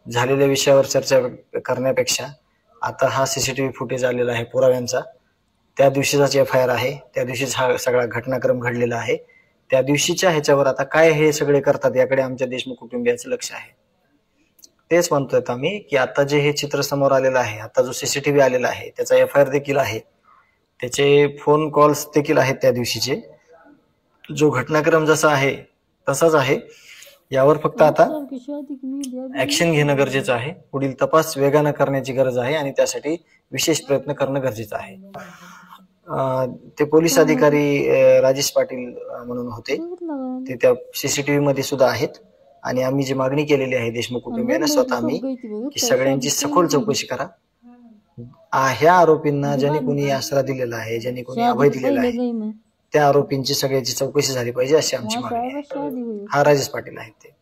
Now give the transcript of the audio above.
झालेल्या विषयावर चर्चा करण्यापेक्षा आता हा सीसीटीव्ही फुटेज आलेला आहे पुराव्यांचा, त्या दिवशीचाच FIR आहे, त्या दिवशीच हा सगळा घटनाक्रम घडलेला आहे, त्या दिवशीच्या ह्याच्यावर आता काय हे सगळे करतात याकडे आमच्या देशमुख कुटुंबियाचं लक्ष आहे. तेच म्हणतोय आम्ही की आता जे हे चित्र समोर आलेलं आहे, आता जो सीसीटीव्ही आलेला आहे त्याचा FIR देखील आहे, त्याचे फोन कॉल्स देखील आहेत त्या दिवशीचे, जो घटनाक्रम जसा आहे तसाच आहे. यावर फक्त आता ऍक्शन घेणं गरजेचं आहे, पुढील तपास वेगानं करण्याची गरज आहे आणि त्यासाठी विशेष प्रयत्न करणं गरजेचं आहे. ते पोलीस अधिकारी राजेश पाटील म्हणून होते, ते त्या सीसीटीव्ही मध्ये सुद्धा आहेत आणि आम्ही जी मागणी केलेली आहे देशमुख कुटुंबियांना स्वतः आम्ही की सगळ्यांची सखोल चौकशी करा. ह्या आरोपींना ज्यांनी कोणी आसरा दिलेला आहे, ज्यांनी कोणी अभय दिलेला आहे, त्या आरोपींची सगळ्याची चौकशी झाली पाहिजे अशी आमची मागणी आहे. हा राजेश पाटील आहेत ते.